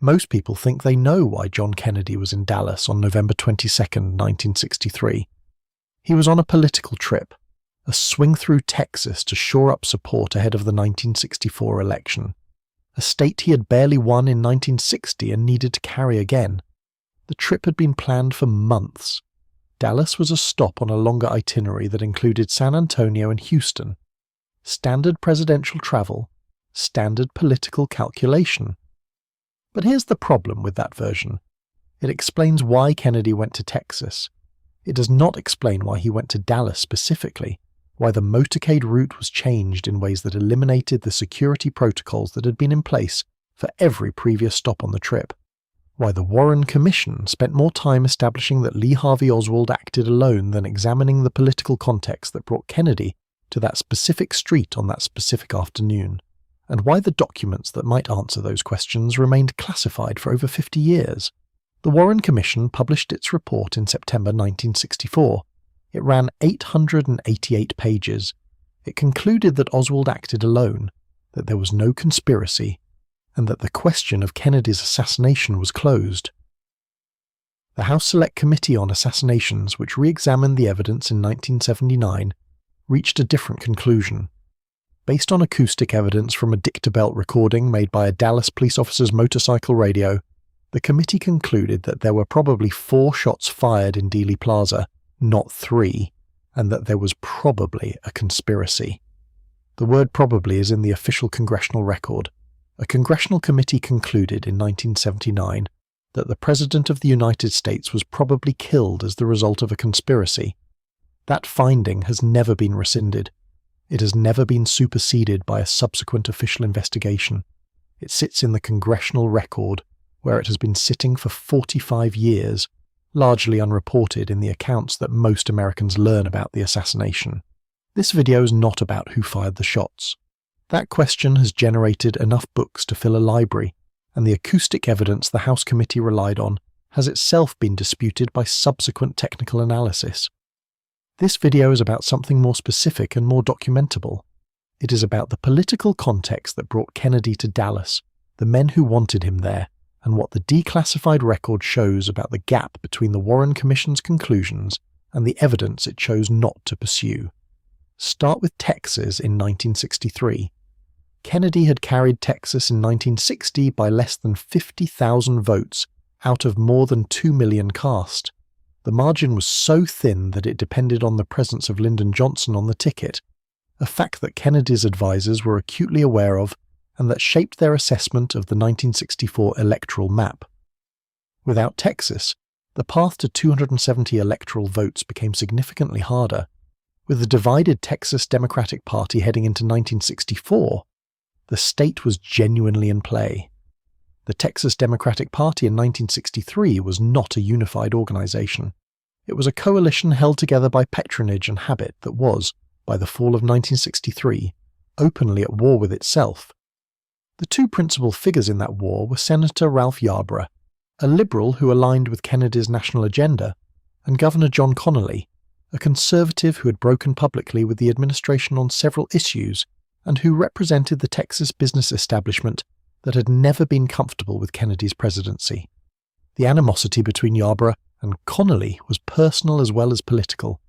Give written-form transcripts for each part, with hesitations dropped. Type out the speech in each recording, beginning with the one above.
Most people think they know why John Kennedy was in Dallas on November 22, 1963. He was on a political trip, a swing through Texas to shore up support ahead of the 1964 election, a state he had barely won in 1960 and needed to carry again. The trip had been planned for months. Dallas was a stop on a longer itinerary that included San Antonio and Houston. Standard presidential travel, standard political calculation. But here's the problem with that version. It explains why Kennedy went to Texas. It does not explain why he went to Dallas specifically, why the motorcade route was changed in ways that eliminated the security protocols that had been in place for every previous stop on the trip, why the Warren Commission spent more time establishing that Lee Harvey Oswald acted alone than examining the political context that brought Kennedy to that specific street on that specific afternoon, and why the documents that might answer those questions remained classified for over 50 years. The Warren Commission published its report in September 1964. It ran 888 pages. It concluded that Oswald acted alone, that there was no conspiracy, and that the question of Kennedy's assassination was closed. The House Select Committee on Assassinations, which re-examined the evidence in 1979, reached a different conclusion. Based on acoustic evidence from a dicta belt recording made by a Dallas police officer's motorcycle radio, the committee concluded that there were probably 4 shots fired in Dealey Plaza, not 3, and that there was probably a conspiracy. The word probably is in the official congressional record. A congressional committee concluded in 1979 that the President of the United States was probably killed as the result of a conspiracy. That finding has never been rescinded. It has never been superseded by a subsequent official investigation. It sits in the congressional record, where it has been sitting for 45 years, largely unreported in the accounts that most Americans learn about the assassination. This video is not about who fired the shots. That question has generated enough books to fill a library, and the acoustic evidence the House Committee relied on has itself been disputed by subsequent technical analysis. This video is about something more specific and more documentable. It is about the political context that brought Kennedy to Dallas, the men who wanted him there, and what the declassified record shows about the gap between the Warren Commission's conclusions and the evidence it chose not to pursue. Start with Texas in 1963. Kennedy had carried Texas in 1960 by less than 50,000 votes out of more than 2 million cast. The margin was so thin that it depended on the presence of Lyndon Johnson on the ticket, a fact that Kennedy's advisors were acutely aware of and that shaped their assessment of the 1964 electoral map. Without Texas, the path to 270 electoral votes became significantly harder. With the divided Texas Democratic Party heading into 1964, the state was genuinely in play. The Texas Democratic Party in 1963 was not a unified organization. It was a coalition held together by patronage and habit that was, by the fall of 1963, openly at war with itself. The 2 principal figures in that war were Senator Ralph Yarborough, a liberal who aligned with Kennedy's national agenda, and Governor John Connally, a conservative who had broken publicly with the administration on several issues and who represented the Texas business establishment that had never been comfortable with Kennedy's presidency. The animosity between Yarborough and Connally was personal as well as political.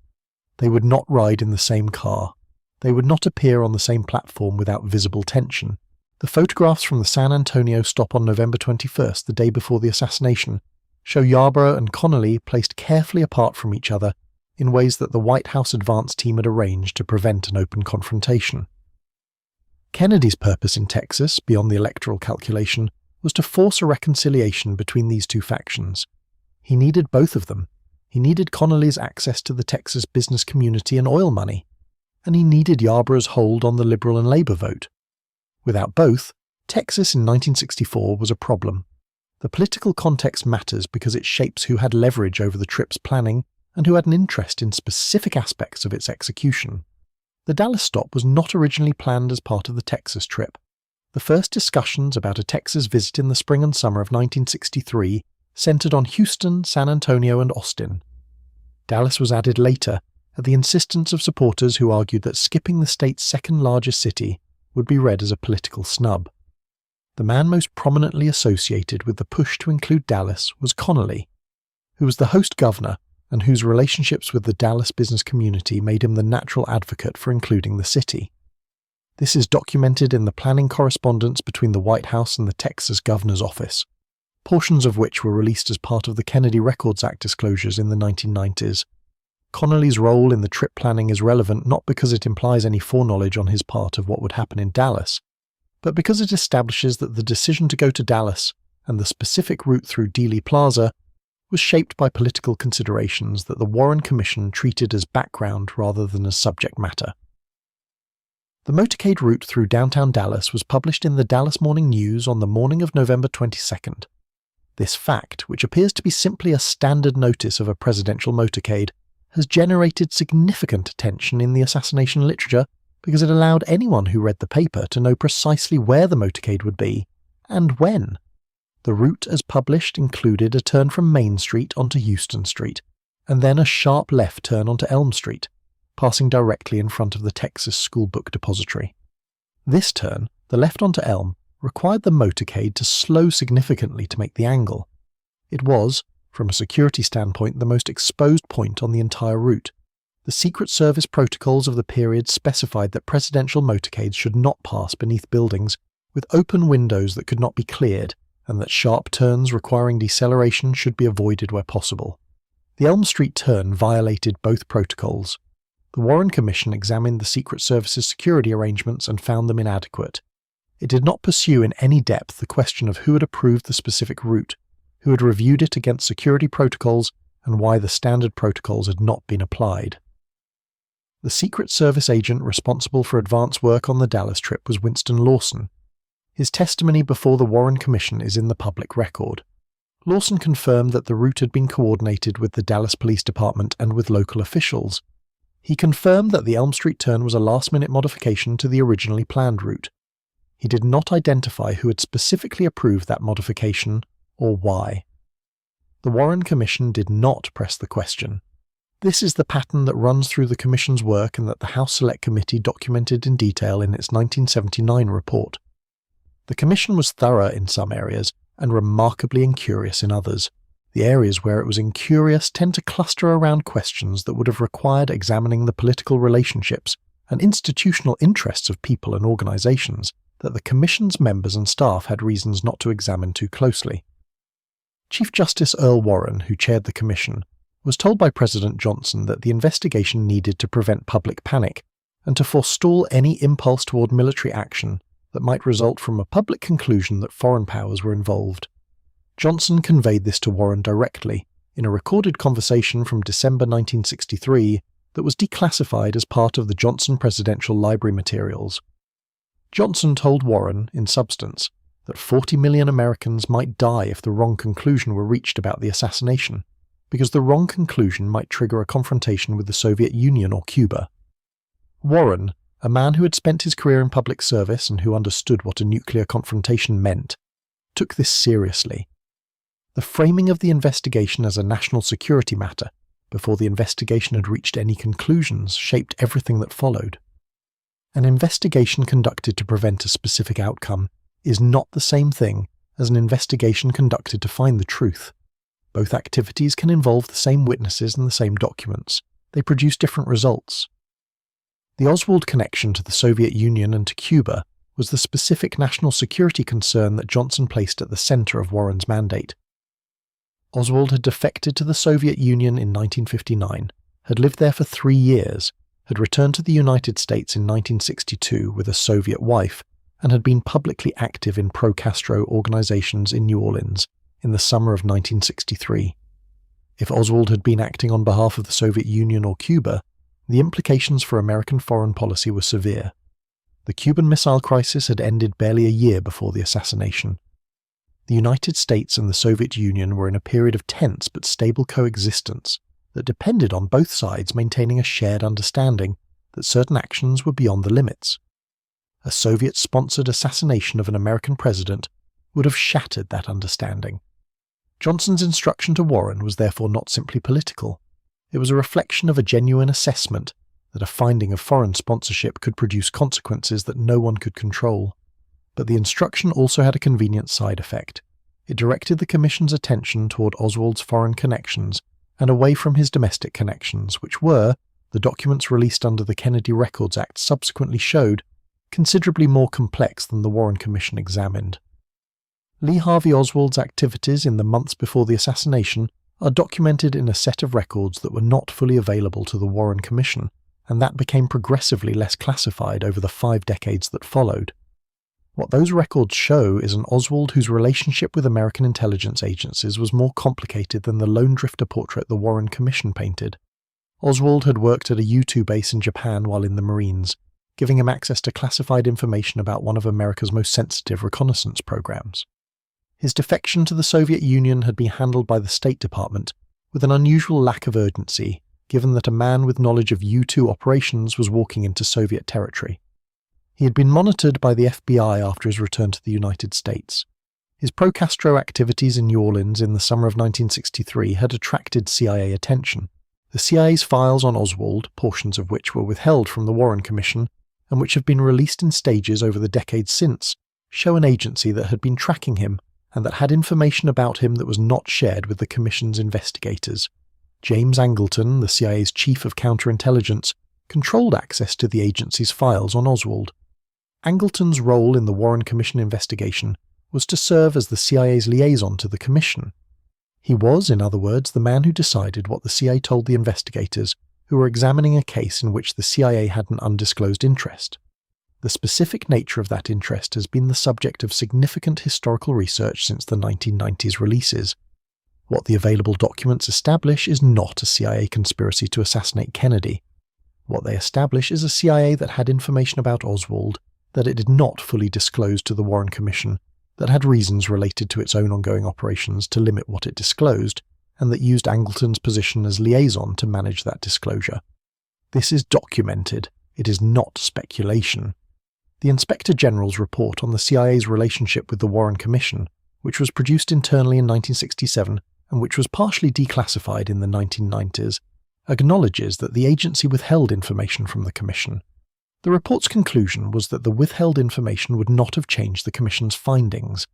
They would not ride in the same car. They would not appear on the same platform without visible tension. The photographs from the San Antonio stop on November 21st, the day before the assassination, show Yarborough and Connally placed carefully apart from each other in ways that the White House advance team had arranged to prevent an open confrontation. Kennedy's purpose in Texas, beyond the electoral calculation, was to force a reconciliation between these 2 factions. He needed both of them. He needed Connally's access to the Texas business community and oil money, and he needed Yarborough's hold on the Liberal and Labor vote. Without both, Texas in 1964 was a problem. The political context matters because it shapes who had leverage over the trip's planning and who had an interest in specific aspects of its execution. The Dallas stop was not originally planned as part of the Texas trip. The first discussions about a Texas visit in the spring and summer of 1963 centered on Houston, San Antonio, and Austin. Dallas was added later, at the insistence of supporters who argued that skipping the state's second-largest city would be read as a political snub. The man most prominently associated with the push to include Dallas was Connolly, who was the host governor and whose relationships with the Dallas business community made him the natural advocate for including the city. This is documented in the planning correspondence between the White House and the Texas governor's office, portions of which were released as part of the Kennedy Records Act disclosures in the 1990s. Connolly's role in the trip planning is relevant not because it implies any foreknowledge on his part of what would happen in Dallas, but because it establishes that the decision to go to Dallas and the specific route through Dealey Plaza was shaped by political considerations that the Warren Commission treated as background rather than as subject matter. The motorcade route through downtown Dallas was published in the Dallas Morning News on the morning of November 22nd. This fact, which appears to be simply a standard notice of a presidential motorcade, has generated significant attention in the assassination literature because it allowed anyone who read the paper to know precisely where the motorcade would be and when. The route as published included a turn from Main Street onto Houston Street, and then a sharp left turn onto Elm Street, passing directly in front of the Texas School Book Depository. This turn, the left onto Elm, required the motorcade to slow significantly to make the angle. It was, from a security standpoint, the most exposed point on the entire route. The Secret Service protocols of the period specified that presidential motorcades should not pass beneath buildings with open windows that could not be cleared, and that sharp turns requiring deceleration should be avoided where possible. The Elm Street turn violated both protocols. The Warren Commission examined the Secret Service's security arrangements and found them inadequate. It did not pursue in any depth the question of who had approved the specific route, who had reviewed it against security protocols, and why the standard protocols had not been applied. The Secret Service agent responsible for advance work on the Dallas trip was Winston Lawson. His testimony before the Warren Commission is in the public record. Lawson confirmed that the route had been coordinated with the Dallas Police Department and with local officials. He confirmed that the Elm Street turn was a last-minute modification to the originally planned route. He did not identify who had specifically approved that modification or why. The Warren Commission did not press the question. This is the pattern that runs through the Commission's work and that the House Select Committee documented in detail in its 1979 report. The Commission was thorough in some areas and remarkably incurious in others. The areas where it was incurious tend to cluster around questions that would have required examining the political relationships and institutional interests of people and organizations that the Commission's members and staff had reasons not to examine too closely. Chief Justice Earl Warren, who chaired the Commission, was told by President Johnson that the investigation needed to prevent public panic and to forestall any impulse toward military action that might result from a public conclusion that foreign powers were involved. Johnson conveyed this to Warren directly in a recorded conversation from December 1963 that was declassified as part of the Johnson Presidential Library materials. Johnson told Warren, in substance, that 40 million Americans might die if the wrong conclusion were reached about the assassination, because the wrong conclusion might trigger a confrontation with the Soviet Union or Cuba. Warren, a man who had spent his career in public service and who understood what a nuclear confrontation meant, took this seriously. The framing of the investigation as a national security matter, before the investigation had reached any conclusions, shaped everything that followed. An investigation conducted to prevent a specific outcome is not the same thing as an investigation conducted to find the truth. Both activities can involve the same witnesses and the same documents. They produce different results. The Oswald connection to the Soviet Union and to Cuba was the specific national security concern that Johnson placed at the center of Warren's mandate. Oswald had defected to the Soviet Union in 1959, had lived there for 3 years, had returned to the United States in 1962 with a Soviet wife, and had been publicly active in pro-Castro organizations in New Orleans in the summer of 1963. If Oswald had been acting on behalf of the Soviet Union or Cuba, the implications for American foreign policy were severe. The Cuban Missile Crisis had ended barely a year before the assassination. The United States and the Soviet Union were in a period of tense but stable coexistence that depended on both sides maintaining a shared understanding that certain actions were beyond the limits. A Soviet-sponsored assassination of an American president would have shattered that understanding. Johnson's instruction to Warren was therefore not simply political. It was a reflection of a genuine assessment that a finding of foreign sponsorship could produce consequences that no one could control, but the instruction also had a convenient side effect. It directed the Commission's attention toward Oswald's foreign connections and away from his domestic connections, which were, the documents released under the Kennedy Records Act subsequently showed, considerably more complex than the Warren Commission examined. Lee Harvey Oswald's activities in the months before the assassination are documented in a set of records that were not fully available to the Warren Commission, and that became progressively less classified over the 5 decades that followed. What those records show is an Oswald whose relationship with American intelligence agencies was more complicated than the lone drifter portrait the Warren Commission painted. Oswald had worked at a U-2 base in Japan while in the Marines, giving him access to classified information about one of America's most sensitive reconnaissance programs. His defection to the Soviet Union had been handled by the State Department with an unusual lack of urgency, given that a man with knowledge of U-2 operations was walking into Soviet territory. He had been monitored by the FBI after his return to the United States. His pro-Castro activities in New Orleans in the summer of 1963 had attracted CIA attention. The CIA's files on Oswald, portions of which were withheld from the Warren Commission, and which have been released in stages over the decades since, show an agency that had been tracking him and that had information about him that was not shared with the Commission's investigators. James Angleton, the CIA's chief of counterintelligence, controlled access to the agency's files on Oswald. Angleton's role in the Warren Commission investigation was to serve as the CIA's liaison to the Commission. He was, in other words, the man who decided what the CIA told the investigators who were examining a case in which the CIA had an undisclosed interest. The specific nature of that interest has been the subject of significant historical research since the 1990s releases. What the available documents establish is not a CIA conspiracy to assassinate Kennedy. What they establish is a CIA that had information about Oswald that it did not fully disclose to the Warren Commission, that had reasons related to its own ongoing operations to limit what it disclosed, and that used Angleton's position as liaison to manage that disclosure. This is documented. It is not speculation. The Inspector General's report on the CIA's relationship with the Warren Commission, which was produced internally in 1967 and which was partially declassified in the 1990s, acknowledges that the agency withheld information from the Commission. The report's conclusion was that the withheld information would not have changed the Commission's findings.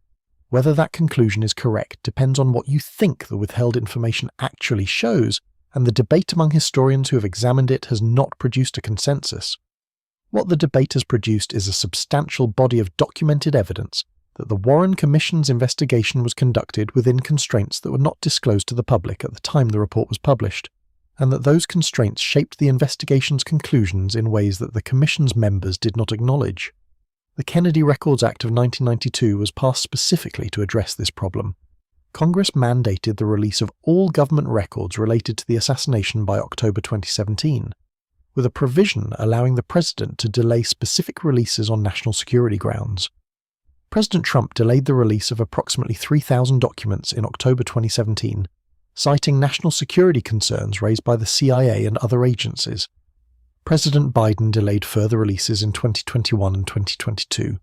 Whether that conclusion is correct depends on what you think the withheld information actually shows, and the debate among historians who have examined it has not produced a consensus. What the debate has produced is a substantial body of documented evidence that the Warren Commission's investigation was conducted within constraints that were not disclosed to the public at the time the report was published, and that those constraints shaped the investigation's conclusions in ways that the Commission's members did not acknowledge. The Kennedy Records Act of 1992 was passed specifically to address this problem. Congress mandated the release of all government records related to the assassination by October 2017. With a provision allowing the President to delay specific releases on national security grounds. President Trump delayed the release of approximately 3,000 documents in October 2017, citing national security concerns raised by the CIA and other agencies. President Biden delayed further releases in 2021 and 2022.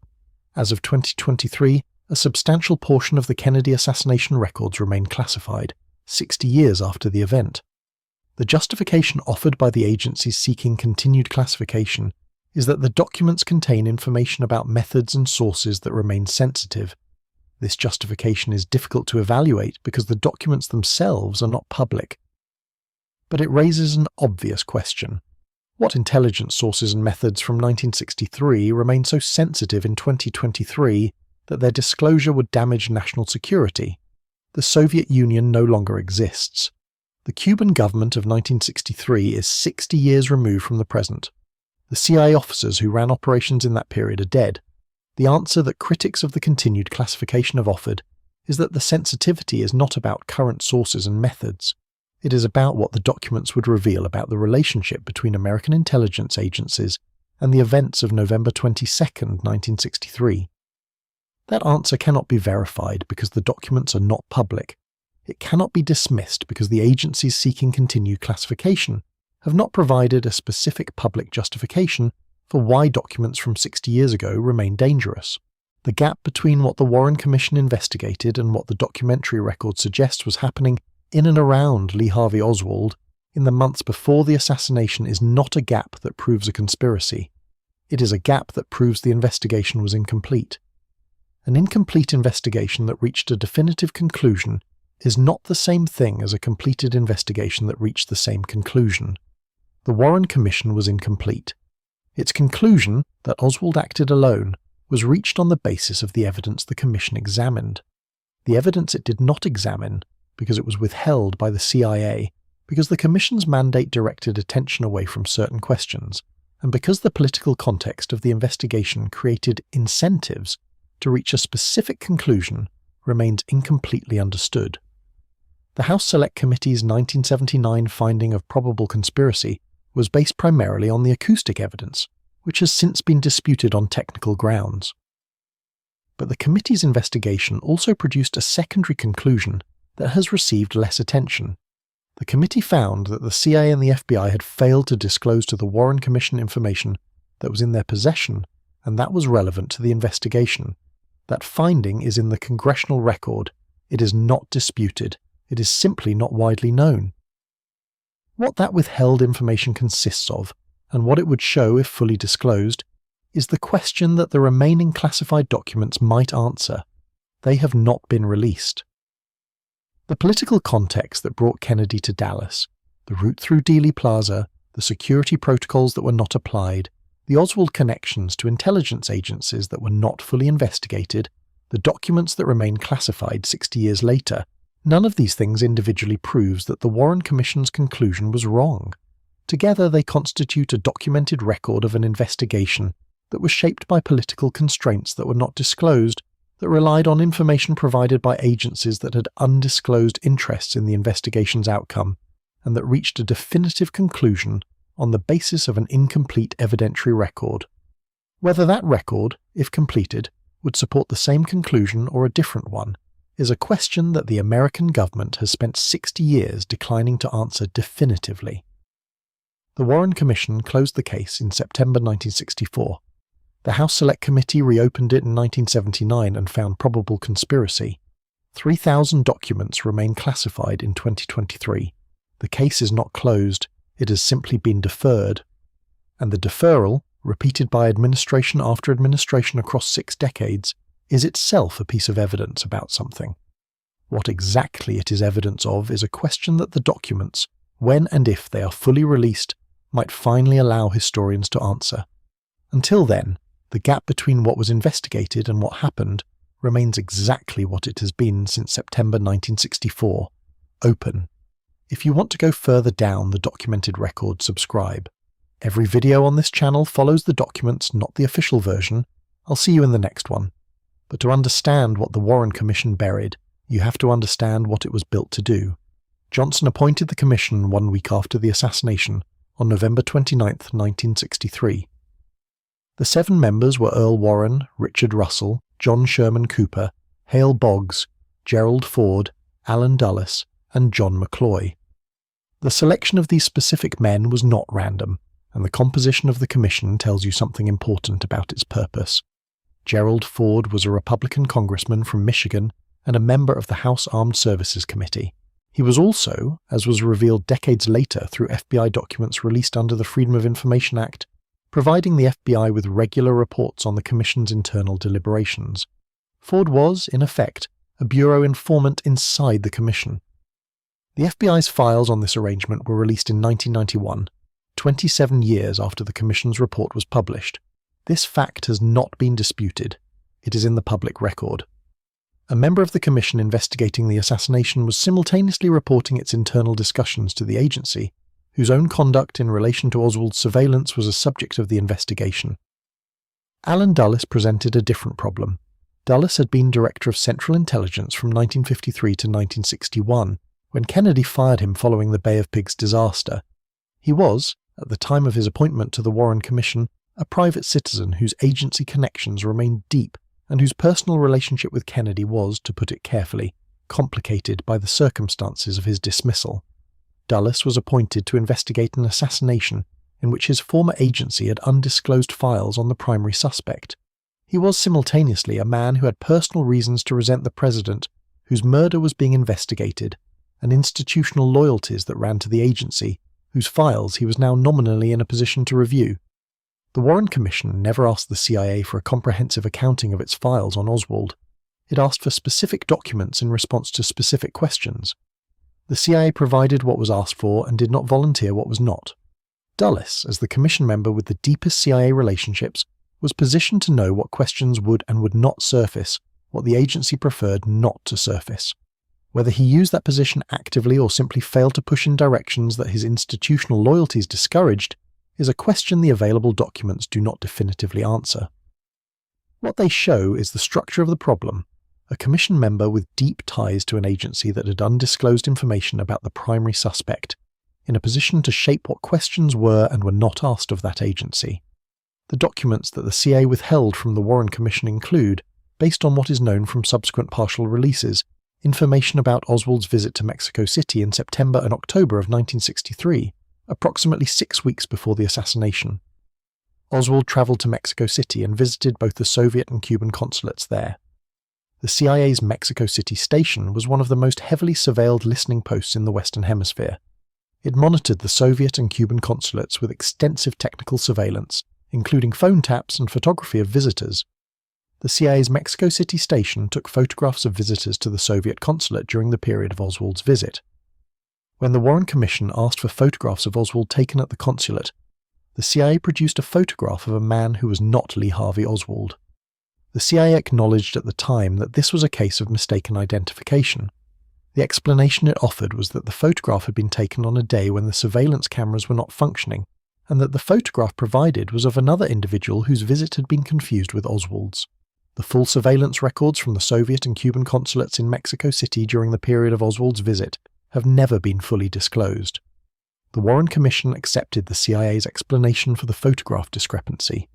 As of 2023, a substantial portion of the Kennedy assassination records remain classified, 60 years after the event. The justification offered by the agencies seeking continued classification is that the documents contain information about methods and sources that remain sensitive. This justification is difficult to evaluate because the documents themselves are not public. But it raises an obvious question. What intelligence sources and methods from 1963 remain so sensitive in 2023 that their disclosure would damage national security? The Soviet Union no longer exists. The Cuban government of 1963 is 60 years removed from the present. The CIA officers who ran operations in that period are dead. The answer that critics of the continued classification have offered is that the sensitivity is not about current sources and methods. It is about what the documents would reveal about the relationship between American intelligence agencies and the events of November 22, 1963. That answer cannot be verified because the documents are not public. It cannot be dismissed because the agencies seeking continued classification have not provided a specific public justification for why documents from 60 years ago remain dangerous. The gap between what the Warren Commission investigated and what the documentary record suggests was happening in and around Lee Harvey Oswald in the months before the assassination is not a gap that proves a conspiracy. It is a gap that proves the investigation was incomplete. An incomplete investigation that reached a definitive conclusion is not the same thing as a completed investigation that reached the same conclusion. The Warren Commission was incomplete. Its conclusion that Oswald acted alone was reached on the basis of the evidence the Commission examined. The evidence it did not examine, because it was withheld by the CIA, because the Commission's mandate directed attention away from certain questions, and because the political context of the investigation created incentives to reach a specific conclusion, remains incompletely understood. The House Select Committee's 1979 finding of probable conspiracy was based primarily on the acoustic evidence, which has since been disputed on technical grounds. But the committee's investigation also produced a secondary conclusion that has received less attention. The committee found that the CIA and the FBI had failed to disclose to the Warren Commission information that was in their possession and that was relevant to the investigation. That finding is in the congressional record. It is not disputed. It is simply not widely known. What that withheld information consists of, and what it would show if fully disclosed, is the question that the remaining classified documents might answer. They have not been released. The political context that brought Kennedy to Dallas, the route through Dealey Plaza, the security protocols that were not applied, the Oswald connections to intelligence agencies that were not fully investigated, the documents that remain classified 60 years later, none of these things individually proves that the Warren Commission's conclusion was wrong. Together they constitute a documented record of an investigation that was shaped by political constraints that were not disclosed, that relied on information provided by agencies that had undisclosed interests in the investigation's outcome, and that reached a definitive conclusion on the basis of an incomplete evidentiary record. Whether that record, if completed, would support the same conclusion or a different one, is a question that the American government has spent 60 years declining to answer definitively. The Warren Commission closed the case in September 1964. The House Select Committee reopened it in 1979 and found probable conspiracy. 3,000 documents remain classified in 2023. The case is not closed. It has simply been deferred. And the deferral, repeated by administration after administration across 6 decades, is itself a piece of evidence about something. What exactly it is evidence of is a question that the documents, when and if they are fully released, might finally allow historians to answer. Until then, the gap between what was investigated and what happened remains exactly what it has been since September 1964, open. If you want to go further down the documented record, subscribe. Every video on this channel follows the documents, not the official version. I'll see you in the next one. But to understand what the Warren Commission buried, you have to understand what it was built to do. Johnson appointed the commission 1 week after the assassination, on November 29, 1963. The 7 members were Earl Warren, Richard Russell, John Sherman Cooper, Hale Boggs, Gerald Ford, Allen Dulles, and John McCloy. The selection of these specific men was not random, and the composition of the commission tells you something important about its purpose. Gerald Ford was a Republican congressman from Michigan and a member of the House Armed Services Committee. He was also, as was revealed decades later through FBI documents released under the Freedom of Information Act, providing the FBI with regular reports on the Commission's internal deliberations. Ford was, in effect, a bureau informant inside the Commission. The FBI's files on this arrangement were released in 1991, 27 years after the Commission's report was published. This fact has not been disputed. It is in the public record. A member of the Commission investigating the assassination was simultaneously reporting its internal discussions to the agency, whose own conduct in relation to Oswald's surveillance was a subject of the investigation. Allen Dulles presented a different problem. Dulles had been Director of Central Intelligence from 1953 to 1961, when Kennedy fired him following the Bay of Pigs disaster. He was, at the time of his appointment to the Warren Commission, a private citizen whose agency connections remained deep and whose personal relationship with Kennedy was, to put it carefully, complicated by the circumstances of his dismissal. Dulles was appointed to investigate an assassination in which his former agency had undisclosed files on the primary suspect. He was simultaneously a man who had personal reasons to resent the president, whose murder was being investigated, and institutional loyalties that ran to the agency, whose files he was now nominally in a position to review. The Warren Commission never asked the CIA for a comprehensive accounting of its files on Oswald. It asked for specific documents in response to specific questions. The CIA provided what was asked for and did not volunteer what was not. Dulles, as the Commission member with the deepest CIA relationships, was positioned to know what questions would and would not surface, what the agency preferred not to surface. Whether he used that position actively or simply failed to push in directions that his institutional loyalties discouraged is a question the available documents do not definitively answer. What they show is the structure of the problem: a Commission member with deep ties to an agency that had undisclosed information about the primary suspect, in a position to shape what questions were and were not asked of that agency. The documents that the CIA withheld from the Warren Commission include, based on what is known from subsequent partial releases, information about Oswald's visit to Mexico City in September and October of 1963, approximately 6 weeks before the assassination. Oswald travelled to Mexico City and visited both the Soviet and Cuban consulates there. The CIA's Mexico City station was one of the most heavily surveilled listening posts in the Western Hemisphere. It monitored the Soviet and Cuban consulates with extensive technical surveillance, including phone taps and photography of visitors. The CIA's Mexico City station took photographs of visitors to the Soviet consulate during the period of Oswald's visit. When the Warren Commission asked for photographs of Oswald taken at the consulate, the CIA produced a photograph of a man who was not Lee Harvey Oswald. The CIA acknowledged at the time that this was a case of mistaken identification. The explanation it offered was that the photograph had been taken on a day when the surveillance cameras were not functioning, and that the photograph provided was of another individual whose visit had been confused with Oswald's. The full surveillance records from the Soviet and Cuban consulates in Mexico City during the period of Oswald's visit have never been fully disclosed. The Warren Commission accepted the CIA's explanation for the photograph discrepancy.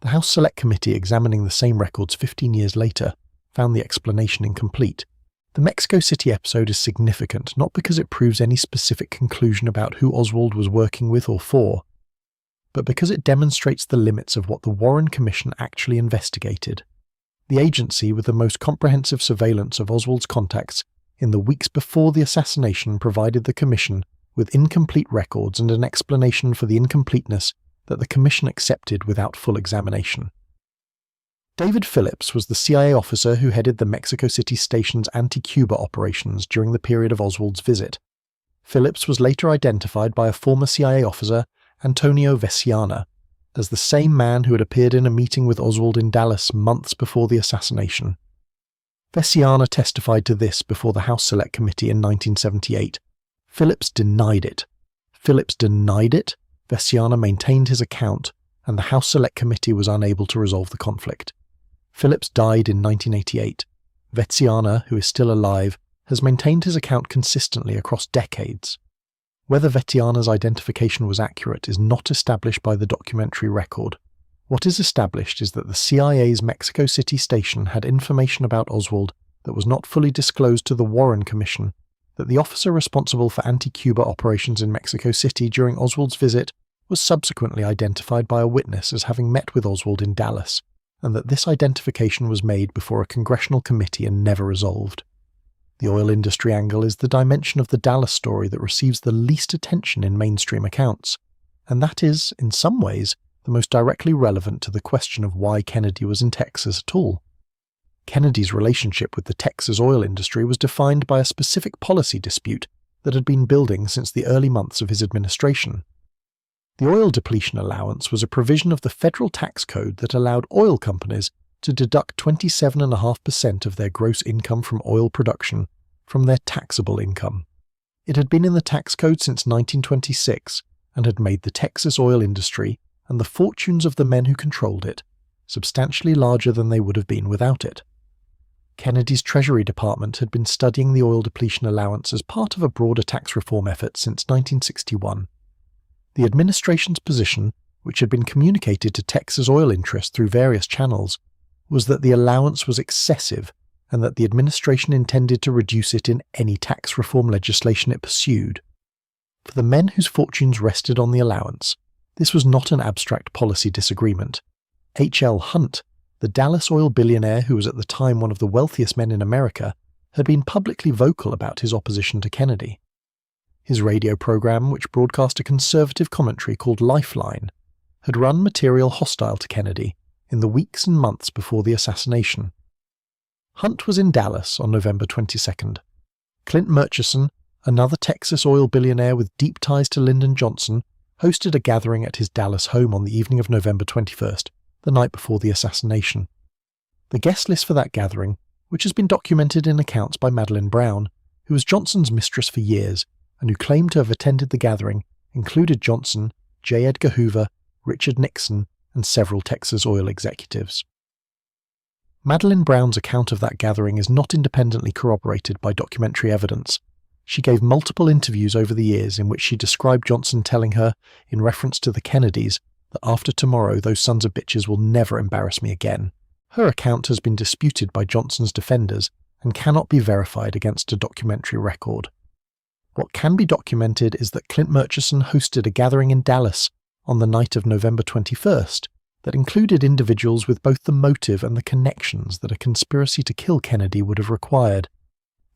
The House Select Committee examining the same records 15 years later found the explanation incomplete. The Mexico City episode is significant not because it proves any specific conclusion about who Oswald was working with or for, but because it demonstrates the limits of what the Warren Commission actually investigated. The agency with the most comprehensive surveillance of Oswald's contacts in the weeks before the assassination provided the Commission with incomplete records and an explanation for the incompleteness that the Commission accepted without full examination. David Phillips was the CIA officer who headed the Mexico City station's anti-Cuba operations during the period of Oswald's visit. Phillips was later identified by a former CIA officer, Antonio Veciana, as the same man who had appeared in a meeting with Oswald in Dallas months before the assassination. Veciana testified to this before the House Select Committee in 1978. Phillips denied it. Veciana maintained his account, and the House Select Committee was unable to resolve the conflict. Phillips died in 1988. Veciana, who is still alive, has maintained his account consistently across decades. Whether Veciana's identification was accurate is not established by the documentary record. What is established is that the CIA's Mexico City station had information about Oswald that was not fully disclosed to the Warren Commission, that the officer responsible for anti-Cuba operations in Mexico City during Oswald's visit was subsequently identified by a witness as having met with Oswald in Dallas, and that this identification was made before a congressional committee and never resolved. The oil industry angle is the dimension of the Dallas story that receives the least attention in mainstream accounts, and that is, in some ways, the most directly relevant to the question of why Kennedy was in Texas at all. Kennedy's relationship with the Texas oil industry was defined by a specific policy dispute that had been building since the early months of his administration. The oil depletion allowance was a provision of the federal tax code that allowed oil companies to deduct 27.5% of their gross income from oil production from their taxable income. It had been in the tax code since 1926 and had made the Texas oil industry and the fortunes of the men who controlled it substantially larger than they would have been without it. Kennedy's Treasury Department had been studying the oil depletion allowance as part of a broader tax reform effort since 1961. The administration's position, which had been communicated to Texas oil interests through various channels, was that the allowance was excessive and that the administration intended to reduce it in any tax reform legislation it pursued. For the men whose fortunes rested on the allowance, this was not an abstract policy disagreement. H.L. Hunt, the Dallas oil billionaire who was at the time one of the wealthiest men in America, had been publicly vocal about his opposition to Kennedy. His radio program, which broadcast a conservative commentary called Lifeline, had run material hostile to Kennedy in the weeks and months before the assassination. Hunt was in Dallas on November 22nd. Clint Murchison, another Texas oil billionaire with deep ties to Lyndon Johnson, hosted a gathering at his Dallas home on the evening of November 21st, the night before the assassination. The guest list for that gathering, which has been documented in accounts by Madeleine Brown, who was Johnson's mistress for years and who claimed to have attended the gathering, included Johnson, J. Edgar Hoover, Richard Nixon, and several Texas oil executives. Madeleine Brown's account of that gathering is not independently corroborated by documentary evidence. She gave multiple interviews over the years in which she described Johnson telling her, in reference to the Kennedys, that after tomorrow those sons of bitches will never embarrass me again. Her account has been disputed by Johnson's defenders and cannot be verified against a documentary record. What can be documented is that Clint Murchison hosted a gathering in Dallas on the night of November 21st that included individuals with both the motive and the connections that a conspiracy to kill Kennedy would have required.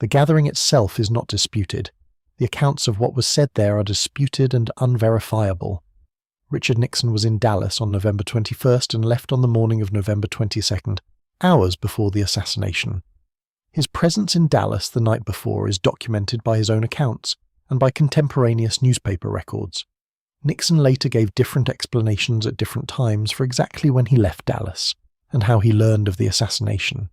The gathering itself is not disputed. The accounts of what was said there are disputed and unverifiable. Richard Nixon was in Dallas on November 21st and left on the morning of November 22nd, hours before the assassination. His presence in Dallas the night before is documented by his own accounts and by contemporaneous newspaper records. Nixon later gave different explanations at different times for exactly when he left Dallas and how he learned of the assassination.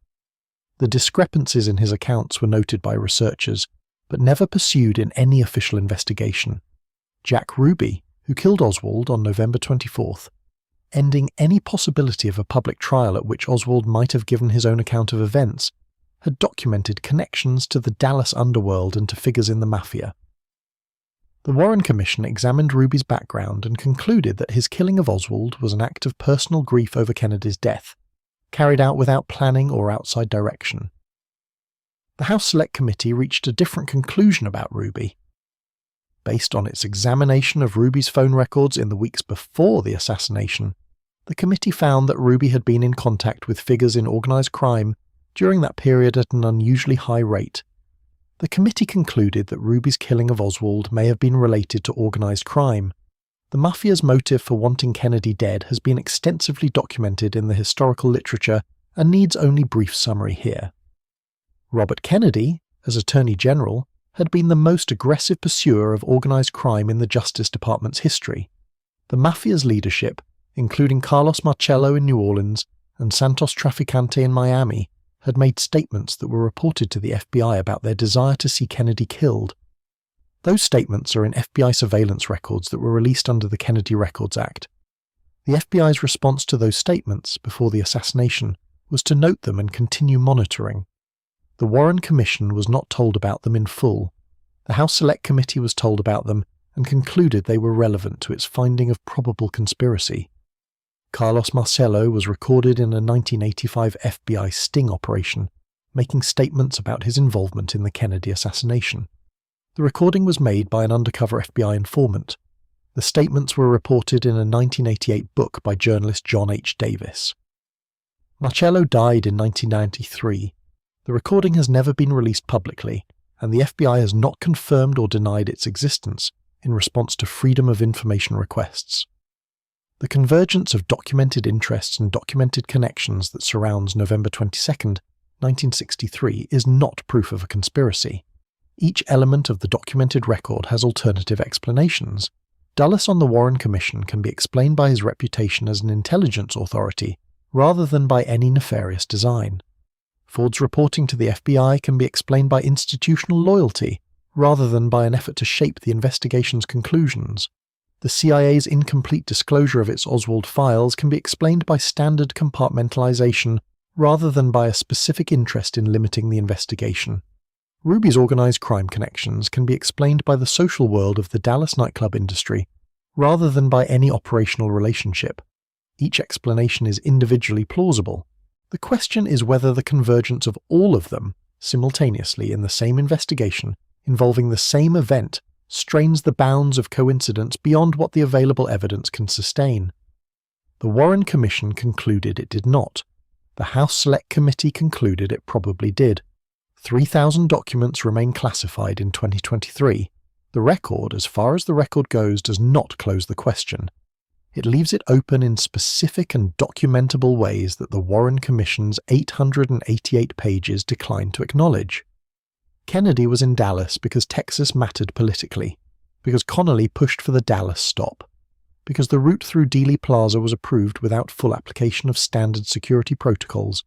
The discrepancies in his accounts were noted by researchers, but never pursued in any official investigation. Jack Ruby, who killed Oswald on November 24th, ending any possibility of a public trial at which Oswald might have given his own account of events, had documented connections to the Dallas underworld and to figures in the Mafia. The Warren Commission examined Ruby's background and concluded that his killing of Oswald was an act of personal grief over Kennedy's death, carried out without planning or outside direction. The House Select Committee reached a different conclusion about Ruby. Based on its examination of Ruby's phone records in the weeks before the assassination, the committee found that Ruby had been in contact with figures in organized crime during that period at an unusually high rate. The committee concluded that Ruby's killing of Oswald may have been related to organized crime. The Mafia's motive for wanting Kennedy dead has been extensively documented in the historical literature and needs only brief summary here. Robert Kennedy, as Attorney General, had been the most aggressive pursuer of organized crime in the Justice Department's history. The Mafia's leadership, including Carlos Marcello in New Orleans and Santos Traficante in Miami, had made statements that were reported to the FBI about their desire to see Kennedy killed. Those statements are in FBI surveillance records that were released under the Kennedy Records Act. The FBI's response to those statements before the assassination was to note them and continue monitoring. The Warren Commission was not told about them in full. The House Select Committee was told about them and concluded they were relevant to its finding of probable conspiracy. Carlos Marcello was recorded in a 1985 FBI sting operation, making statements about his involvement in the Kennedy assassination. The recording was made by an undercover FBI informant. The statements were reported in a 1988 book by journalist John H. Davis. Marcello died in 1993. The recording has never been released publicly, and the FBI has not confirmed or denied its existence in response to Freedom of Information requests. The convergence of documented interests and documented connections that surrounds November 22, 1963 is not proof of a conspiracy. Each element of the documented record has alternative explanations. Dulles on the Warren Commission can be explained by his reputation as an intelligence authority rather than by any nefarious design. Ford's reporting to the FBI can be explained by institutional loyalty rather than by an effort to shape the investigation's conclusions. The CIA's incomplete disclosure of its Oswald files can be explained by standard compartmentalization rather than by a specific interest in limiting the investigation. Ruby's organized crime connections can be explained by the social world of the Dallas nightclub industry rather than by any operational relationship. Each explanation is individually plausible. The question is whether the convergence of all of them, simultaneously in the same investigation, involving the same event, strains the bounds of coincidence beyond what the available evidence can sustain. The Warren Commission concluded it did not. The House Select Committee concluded it probably did. 3,000 documents remain classified in 2023. The record, as far as the record goes, does not close the question. it leaves it open in specific and documentable ways that the Warren Commission's 888 pages decline to acknowledge. Kennedy was in Dallas because Texas mattered politically, because Connally pushed for the Dallas stop, because the route through Dealey Plaza was approved without full application of standard security protocols,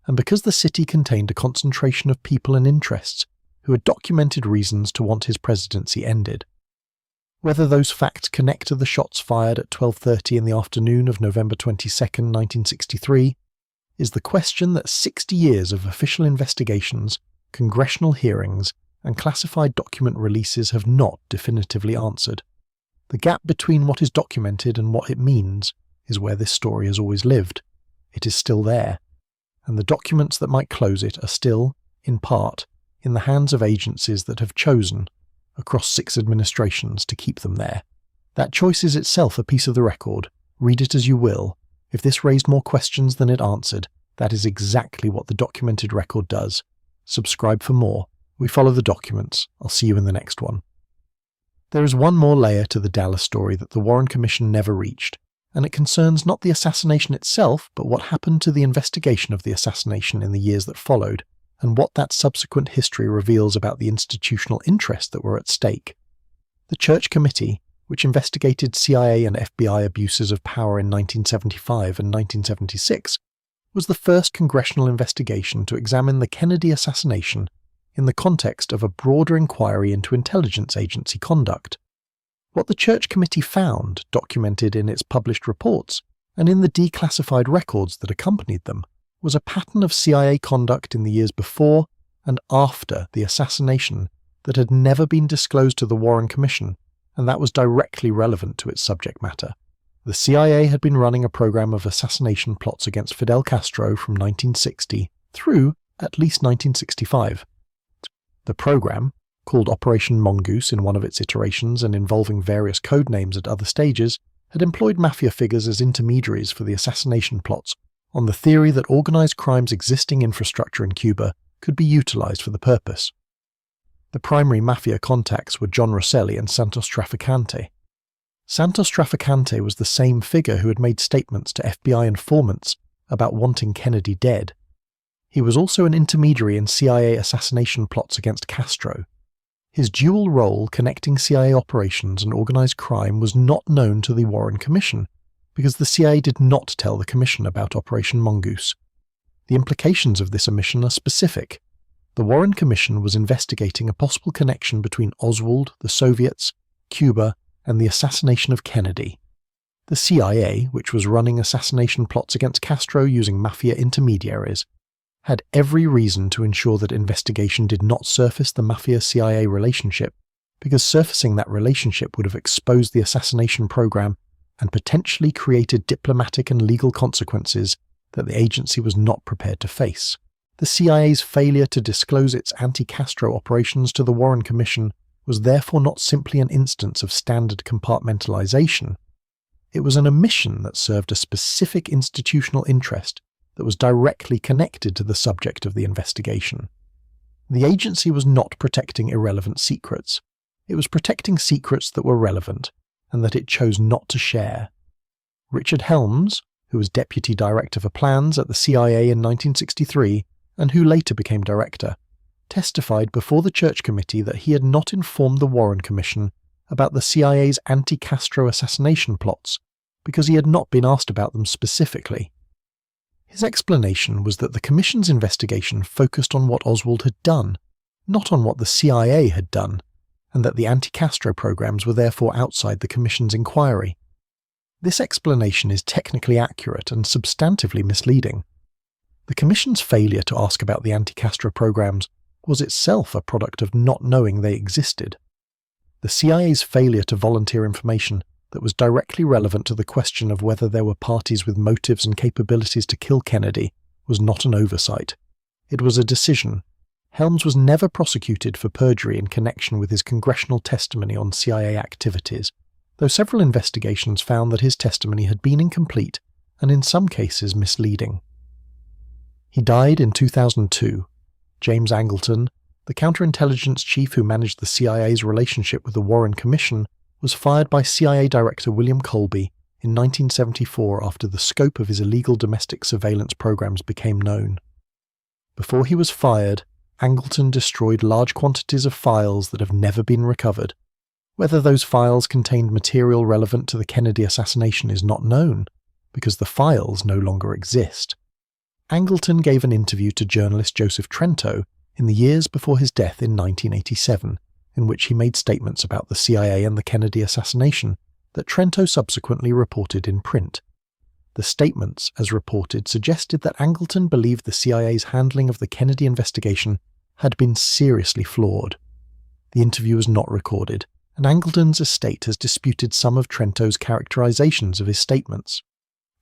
and because the city contained a concentration of people and interests who had documented reasons to want his presidency ended. Whether those facts connect to the shots fired at 12:30 in the afternoon of November 22, 1963, is the question that 60 years of official investigations, congressional hearings, and classified document releases have not definitively answered. The gap between what is documented and what it means is where this story has always lived. It is still there, and the documents that might close it are still, in part, in the hands of agencies that have chosen, across 6 administrations, to keep them there. That choice is itself a piece of the record. Read it as you will. If this raised more questions than it answered, that is exactly what the documented record does. Subscribe for more. We follow the documents. I'll see you in the next one. There is one more layer to the Dallas story that the Warren Commission never reached, and it concerns not the assassination itself, but what happened to the investigation of the assassination in the years that followed, and what that subsequent history reveals about the institutional interests that were at stake. The Church Committee, which investigated CIA and FBI abuses of power in 1975 and 1976, was the first congressional investigation to examine the Kennedy assassination in the context of a broader inquiry into intelligence agency conduct. What the Church Committee found, documented in its published reports, and in the declassified records that accompanied them, was a pattern of CIA conduct in the years before and after the assassination that had never been disclosed to the Warren Commission, and that was directly relevant to its subject matter. The CIA had been running a program of assassination plots against Fidel Castro from 1960 through at least 1965. The program, called Operation Mongoose in one of its iterations and involving various code names at other stages, had employed mafia figures as intermediaries for the assassination plots, on the theory that organized crime's existing infrastructure in Cuba could be utilized for the purpose. The primary mafia contacts were John Rosselli and Santos Trafficante. Santos Trafficante was the same figure who had made statements to FBI informants about wanting Kennedy dead. He was also an intermediary in CIA assassination plots against Castro. His dual role connecting CIA operations and organized crime was not known to the Warren Commission, because the CIA did not tell the Commission about Operation Mongoose. The implications of this omission are specific. The Warren Commission was investigating a possible connection between Oswald, the Soviets, Cuba, and the assassination of Kennedy. The CIA, which was running assassination plots against Castro using mafia intermediaries, had every reason to ensure that investigation did not surface the mafia-CIA relationship, because surfacing that relationship would have exposed the assassination program and potentially created diplomatic and legal consequences that the agency was not prepared to face. The CIA's failure to disclose its anti-Castro operations to the Warren Commission was therefore not simply an instance of standard compartmentalization. It was an omission that served a specific institutional interest that was directly connected to the subject of the investigation. The agency was not protecting irrelevant secrets. It was protecting secrets that were relevant, and that it chose not to share. Richard Helms, who was Deputy Director for Plans at the CIA in 1963, and who later became Director, testified before the Church Committee that he had not informed the Warren Commission about the CIA's anti-Castro assassination plots, because he had not been asked about them specifically. His explanation was that the Commission's investigation focused on what Oswald had done, not on what the CIA had done, and that the anti-Castro programs were therefore outside the Commission's inquiry. This explanation is technically accurate and substantively misleading. The Commission's failure to ask about the anti-Castro programs was itself a product of not knowing they existed. The CIA's failure to volunteer information that was directly relevant to the question of whether there were parties with motives and capabilities to kill Kennedy was not an oversight. It was a decision. Helms was never prosecuted for perjury in connection with his congressional testimony on CIA activities, though several investigations found that his testimony had been incomplete and in some cases misleading. He died in 2002. James Angleton, the counterintelligence chief who managed the CIA's relationship with the Warren Commission, was fired by CIA Director William Colby in 1974 after the scope of his illegal domestic surveillance programs became known. Before he was fired, Angleton destroyed large quantities of files that have never been recovered. Whether those files contained material relevant to the Kennedy assassination is not known, because the files no longer exist. Angleton gave an interview to journalist Joseph Trento in the years before his death in 1987, in which he made statements about the CIA and the Kennedy assassination that Trento subsequently reported in print. The statements, as reported, suggested that Angleton believed the CIA's handling of the Kennedy investigation had been seriously flawed. The interview was not recorded, and Angleton's estate has disputed some of Trento's characterizations of his statements.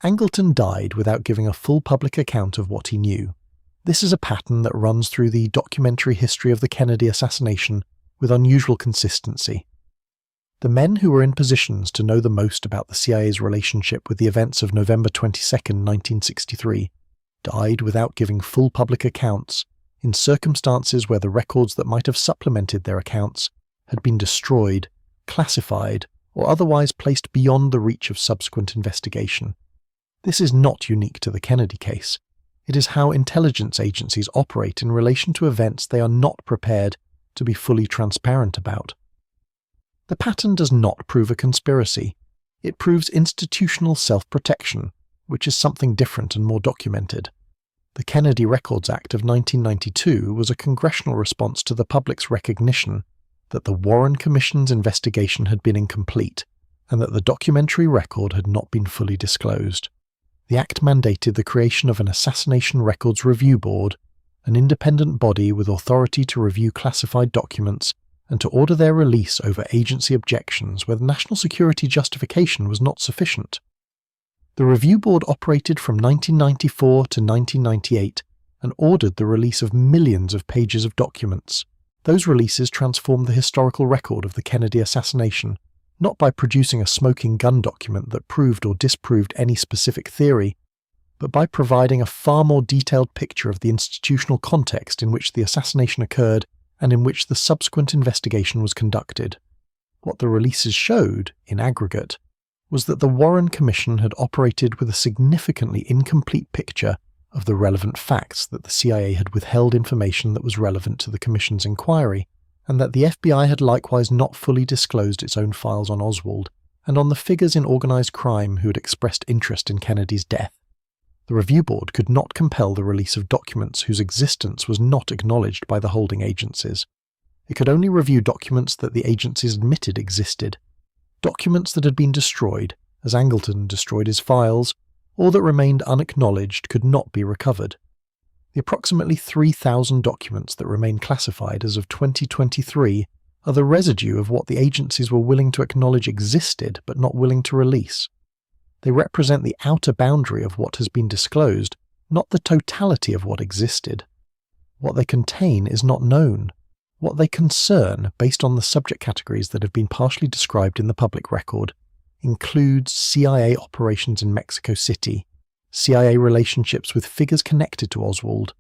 Angleton died without giving a full public account of what he knew. This is a pattern that runs through the documentary history of the Kennedy assassination with unusual consistency. The men who were in positions to know the most about the CIA's relationship with the events of November 22, 1963, died without giving full public accounts, in circumstances where the records that might have supplemented their accounts had been destroyed, classified, or otherwise placed beyond the reach of subsequent investigation. This is not unique to the Kennedy case. It is how intelligence agencies operate in relation to events they are not prepared to be fully transparent about. The pattern does not prove a conspiracy. It proves institutional self-protection, which is something different and more documented. The Kennedy Records Act of 1992 was a congressional response to the public's recognition that the Warren Commission's investigation had been incomplete and that the documentary record had not been fully disclosed. The act mandated the creation of an Assassination Records Review Board, an independent body with authority to review classified documents and to order their release over agency objections where the national security justification was not sufficient. The review board operated from 1994 to 1998 and ordered the release of millions of pages of documents. Those releases transformed the historical record of the Kennedy assassination, not by producing a smoking gun document that proved or disproved any specific theory, but by providing a far more detailed picture of the institutional context in which the assassination occurred and in which the subsequent investigation was conducted. What the releases showed, in aggregate, was that the Warren Commission had operated with a significantly incomplete picture of the relevant facts, that the CIA had withheld information that was relevant to the Commission's inquiry, and that the FBI had likewise not fully disclosed its own files on Oswald and on the figures in organized crime who had expressed interest in Kennedy's death. The review board could not compel the release of documents whose existence was not acknowledged by the holding agencies. It could only review documents that the agencies admitted existed. Documents that had been destroyed, as Angleton destroyed his files, or that remained unacknowledged could not be recovered. The approximately 3,000 documents that remain classified as of 2023 are the residue of what the agencies were willing to acknowledge existed but not willing to release. They represent the outer boundary of what has been disclosed, not the totality of what existed. What they contain is not known. What they concern, based on the subject categories that have been partially described in the public record, includes CIA operations in Mexico City, CIA relationships with figures connected to Oswald,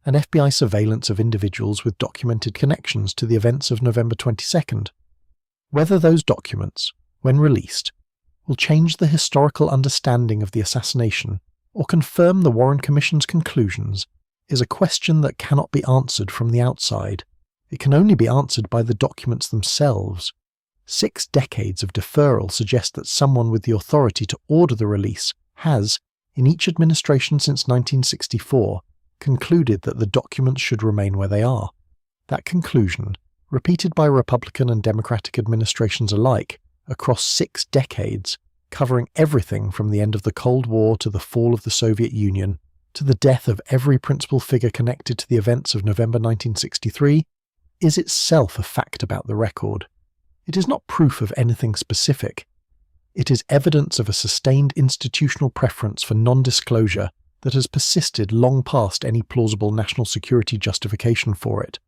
and FBI surveillance of individuals with documented connections to the events of November 22nd. Whether those documents, when released, will change the historical understanding of the assassination or confirm the Warren Commission's conclusions is a question that cannot be answered from the outside. It can only be answered by the documents themselves. 6 decades of deferral suggest that someone with the authority to order the release has, in each administration since 1964, concluded that the documents should remain where they are. That conclusion, repeated by Republican and Democratic administrations alike across 6 decades, covering everything from the end of the Cold War to the fall of the Soviet Union, to the death of every principal figure connected to the events of November 1963, is itself a fact about the record. It is not proof of anything specific. It is evidence of a sustained institutional preference for non-disclosure that has persisted long past any plausible national security justification for it.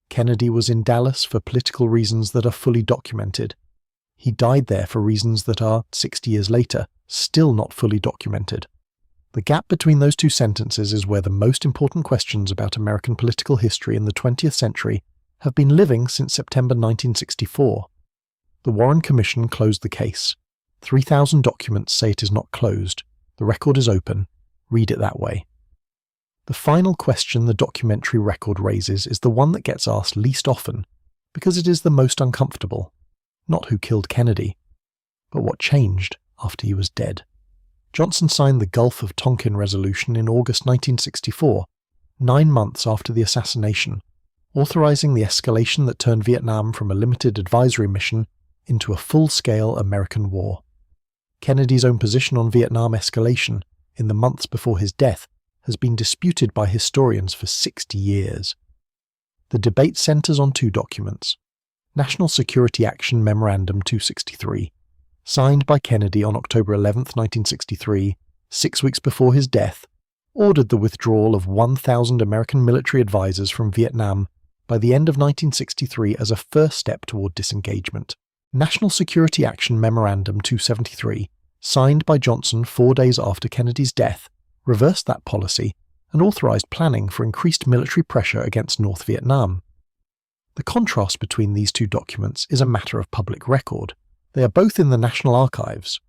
Kennedy was in Dallas for political reasons that are fully documented. He died there for reasons that are, 60 years later, still not fully documented. The gap between those two sentences is where the most important questions about American political history in the 20th century have been living since September 1964. The Warren Commission closed the case. 3,000 documents say it is not closed. The record is open. Read it that way. The final question the documentary record raises is the one that gets asked least often, because it is the most uncomfortable. Not who killed Kennedy, but what changed after he was dead. Johnson signed the Gulf of Tonkin Resolution in August 1964, 9 months after the assassination, authorizing the escalation that turned Vietnam from a limited advisory mission into a full-scale American war. Kennedy's own position on Vietnam escalation in the months before his death has been disputed by historians for 60 years. The debate centers on two documents: National Security Action Memorandum 263, signed by Kennedy on October 11, 1963, 6 weeks before his death, ordered the withdrawal of 1,000 American military advisors from Vietnam by the end of 1963 as a first step toward disengagement. National Security Action Memorandum 273, signed by Johnson 4 days after Kennedy's death, reversed that policy and authorized planning for increased military pressure against North Vietnam. The contrast between these two documents is a matter of public record. They are both in the National Archives.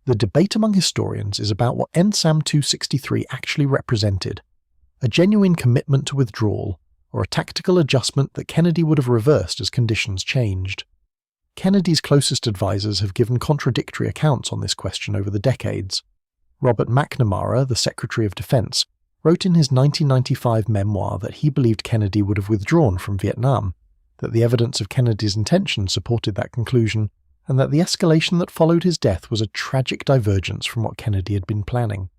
The debate among historians is about what NSAM 263 actually represented: a genuine commitment to withdrawal, or a tactical adjustment that Kennedy would have reversed as conditions changed. Kennedy's closest advisors have given contradictory accounts on this question over the decades. Robert McNamara, the Secretary of Defense, wrote in his 1995 memoir that he believed Kennedy would have withdrawn from Vietnam, that the evidence of Kennedy's intention supported that conclusion, and that the escalation that followed his death was a tragic divergence from what Kennedy had been planning.